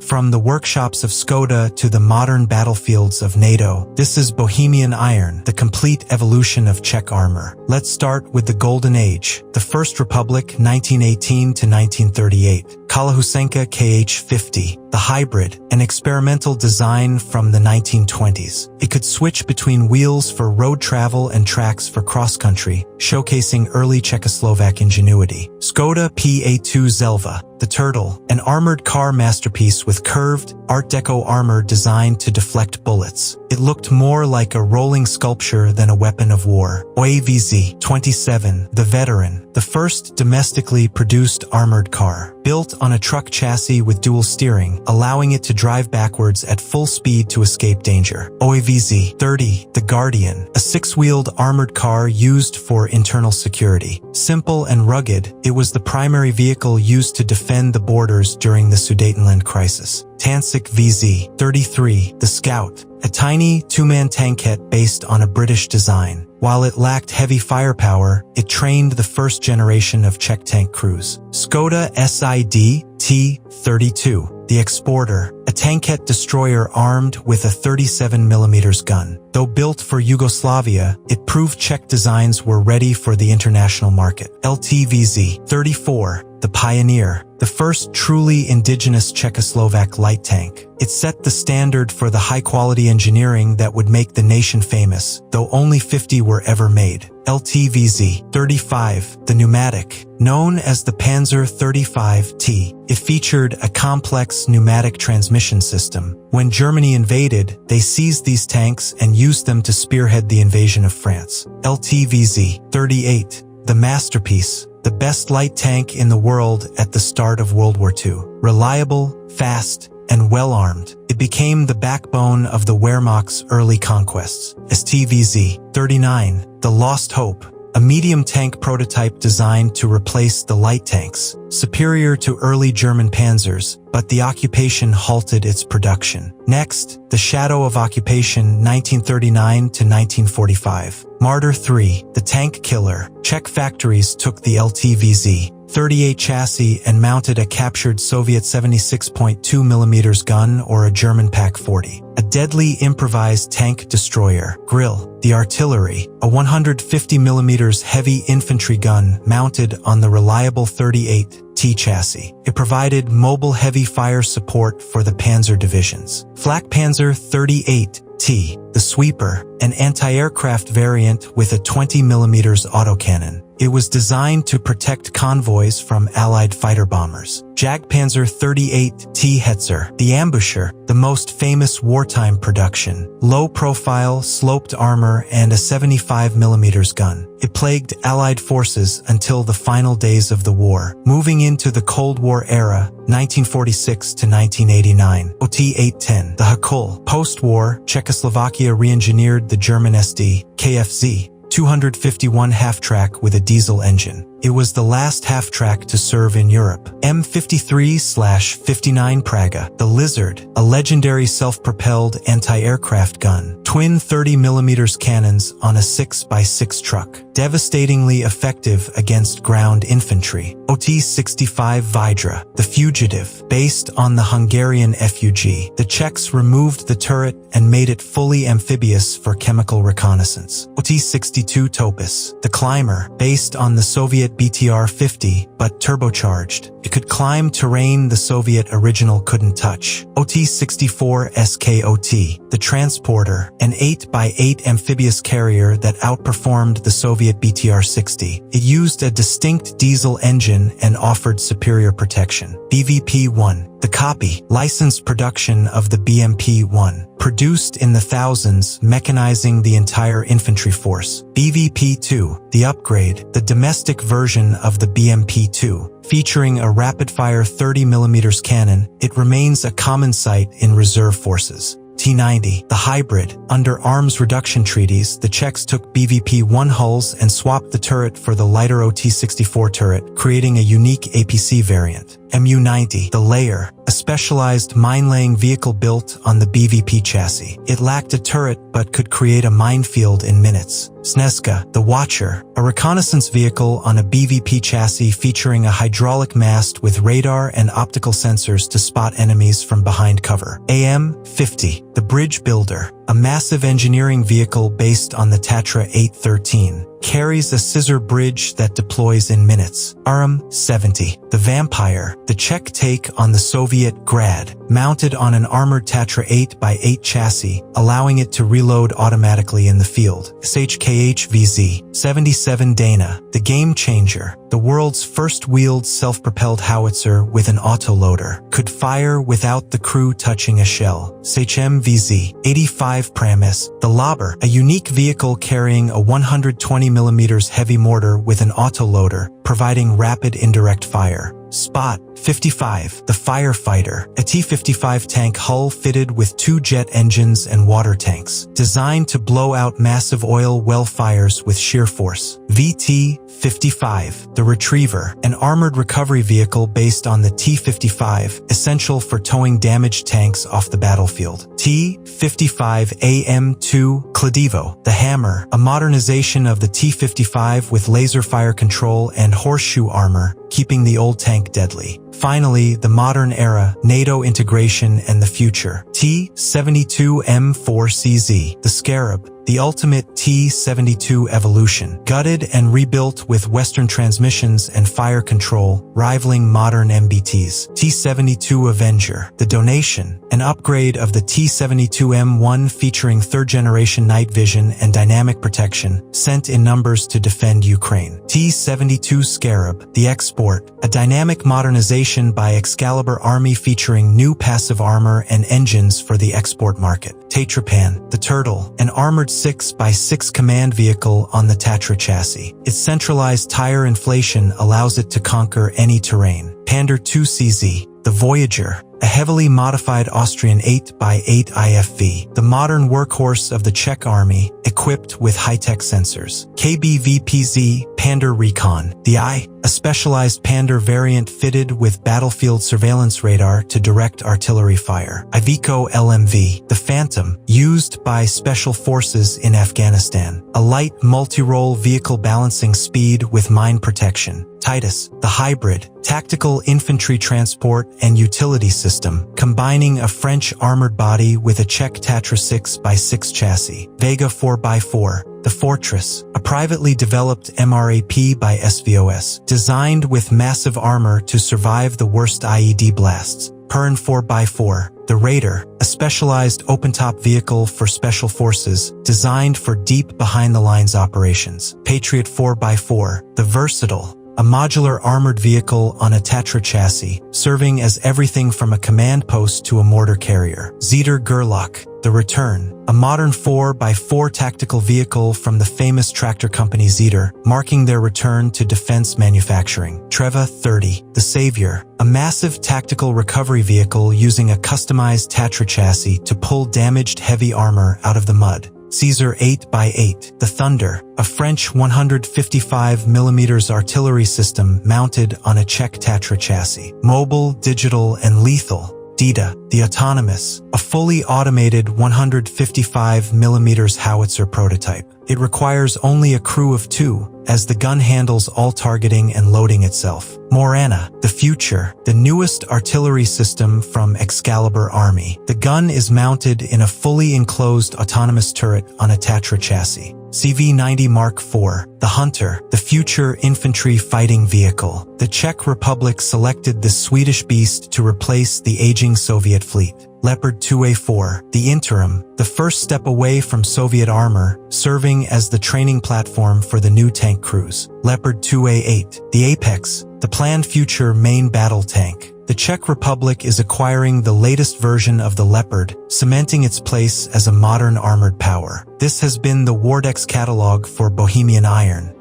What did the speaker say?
From the workshops of Škoda to the modern battlefields of NATO, this is Bohemian Iron, the complete evolution of Czech armor. Let's start with the Golden Age, the First Republic 1918 to 1938. Kolohusenka KH-50, the hybrid, an experimental design from the 1920s. It could switch between wheels for road travel and tracks for cross-country, showcasing early Czechoslovak ingenuity. Škoda PA2 Zelva, the Turtle, an armored car masterpiece with curved, Art Deco armor designed to deflect bullets. It looked more like a rolling sculpture than a weapon of war. WWII-27, the Veteran, the first domestically produced armored car. Built on a truck chassis with dual steering, allowing it to drive backwards at full speed to escape danger. WWII-30, the Guardian, a six-wheeled armored car used for internal security. Simple and rugged, it was the primary vehicle used to defend the borders during the Sudetenland crisis. Tansik VZ-33, the Scout, a tiny two-man tankette based on a British design. While it lacked heavy firepower, it trained the first generation of Czech tank crews. Škoda SID T-32, the Exporter, a tankette destroyer armed with a 37mm gun. Though built for Yugoslavia, it proved Czech designs were ready for the international market. LTVZ-34, the Pioneer, the first truly indigenous Czechoslovak light tank. It set the standard for the high-quality engineering that would make the nation famous, though only 50 were ever made. LTVZ-35, the pneumatic, known as the Panzer 35T. It featured a complex pneumatic transmission system. When Germany invaded, they seized these tanks and used them to spearhead the invasion of France. LTVZ-38, the Masterpiece, the best light tank in the world at the start of World War II. Reliable, fast, and well-armed, it became the backbone of the Wehrmacht's early conquests. STVZ-39, the Lost Hope, a medium tank prototype designed to replace the light tanks, superior to early German panzers, but the occupation halted its production. Next, the Shadow of Occupation 1939 to 1945. Martyr 3, the Tank Killer. Czech factories took the LTVZ-38 chassis and mounted a captured Soviet 76.2mm gun or a German PaK-40. A deadly improvised tank destroyer. Grill, the Artillery, a 150mm heavy infantry gun mounted on the reliable 38T chassis. It provided mobile heavy fire support for the panzer divisions. Flak Panzer 38T, the Sweeper, an anti-aircraft variant with a 20mm autocannon. It was designed to protect convoys from Allied fighter bombers. Jagdpanzer 38T Hetzer, the Ambusher, the most famous wartime production. Low-profile, sloped armor and a 75mm gun. It plagued Allied forces until the final days of the war. Moving into the Cold War era, 1946 to 1989. OT-810, the Hakul. Post-war, Czechoslovakia re-engineered the German SD, KFZ, 251 half-track with a diesel engine. It was the last half-track to serve in Europe. M53/59 Praga, the Lizard, a legendary self-propelled anti-aircraft gun. Twin 30mm cannons on a 6x6 truck. Devastatingly effective against ground infantry. OT-65 Vidra, the Fugitive, based on the Hungarian FUG. The Czechs removed the turret and made it fully amphibious for chemical reconnaissance. OT-62 Topis, the Climber, based on the Soviet BTR-50, but turbocharged. It could climb terrain the Soviet original couldn't touch. OT-64 SKOT, the Transporter, an 8x8 amphibious carrier that outperformed the Soviet BTR-60. It used a distinct diesel engine and offered superior protection. BVP-1, the Copy, licensed production of the BMP-1, produced in the thousands, mechanizing the entire infantry force. BVP-2, the Upgrade, the domestic version of the BMP-2, featuring a rapid-fire 30mm cannon. It remains a common sight in reserve forces. T-90, the Hybrid. Under arms reduction treaties, the Czechs took BVP-1 hulls and swapped the turret for the lighter OT-64 turret, creating a unique APC variant. Mu-90, the Layer, a specialized mine-laying vehicle built on the BVP chassis. It lacked a turret but could create a minefield in minutes. Snezka, the Watcher, a reconnaissance vehicle on a BVP chassis featuring a hydraulic mast with radar and optical sensors to spot enemies from behind cover. AM-50, the Bridge Builder, a massive engineering vehicle based on the Tatra 813, carries a scissor bridge that deploys in minutes. RM-70, the Vampire, the Czech take on the Soviet Grad, mounted on an armored Tatra 8x8 chassis, allowing it to reload automatically in the field. SHKH-VZ-77 Dana, the Game Changer, the world's first wheeled self-propelled howitzer with an autoloader, could fire without the crew touching a shell. SHM-VZ-85 Pramis, the Lobber, a unique vehicle carrying a 120mm heavy mortar with an autoloader, providing rapid indirect fire. Spot 55, the Firefighter, a T-55 tank hull fitted with 2 jet engines and water tanks, designed to blow out massive oil well fires with sheer force. VT-55, the Retriever, an armored recovery vehicle based on the T-55, essential for towing damaged tanks off the battlefield. T-55AM2 Kladivo, the Hammer, a modernization of the T-55 with laser fire control and horseshoe armor, keeping the old tank deadly. Finally, the modern era, NATO integration and the future. T-72M4CZ, the Scarab, the ultimate T-72 evolution, gutted and rebuilt with Western transmissions and fire control, rivaling modern MBTs. T-72 Avenger, the Donation, an upgrade of the T-72M1 featuring third-generation night vision and dynamic protection, sent in numbers to defend Ukraine. T-72 Scarab, the Export, a dynamic modernization by Excalibur Army featuring new passive armor and engines for the export market. Tatrapan, the Turtle, an armored 6x6 command vehicle on the Tatra chassis. Its centralized tire inflation allows it to conquer any terrain. Pander 2CZ, the Voyager, a heavily modified Austrian 8x8 IFV, the modern workhorse of the Czech army, equipped with high-tech sensors. KBVPZ Pander Recon, the Eye, a specialized Pander variant fitted with battlefield surveillance radar to direct artillery fire. Iveco LMV, the Phantom, used by special forces in Afghanistan, a light multi-role vehicle balancing speed with mine protection. Titus, the Hybrid, tactical infantry transport and utility system, combining a French armored body with a Czech Tatra 6x6 chassis. Vega 4x4, the Fortress, a privately developed MRAP by SVOS, designed with massive armor to survive the worst IED blasts. Perrin 4x4, the Raider, a specialized open-top vehicle for special forces designed for deep behind-the-lines operations. Patriot 4x4, the Versatile, a modular armored vehicle on a Tatra chassis, serving as everything from a command post to a mortar carrier. Zeter Gerlach, the Return, a modern 4x4 tactical vehicle from the famous tractor company Zeter, marking their return to defense manufacturing. Treva 30, the Savior, a massive tactical recovery vehicle using a customized Tatra chassis to pull damaged heavy armor out of the mud. Caesar 8x8, the Thunder, a French 155mm artillery system mounted on a Czech Tatra chassis. Mobile, digital, and lethal. Dita, the Autonomous, a fully automated 155mm howitzer prototype. It requires only a crew of 2, as the gun handles all targeting and loading itself. Morana, the Future, the newest artillery system from Excalibur Army. The gun is mounted in a fully enclosed autonomous turret on a Tatra chassis. CV-90 Mark IV, the Hunter, the future infantry fighting vehicle. The Czech Republic selected this Swedish beast to replace the aging Soviet fleet. Leopard 2A4, the Interim, the first step away from Soviet armor, serving as the training platform for the new tank crews. Leopard 2A8, the Apex, the planned future main battle tank. The Czech Republic is acquiring the latest version of the Leopard, cementing its place as a modern armored power. This has been the Wardex catalog for Bohemian Iron.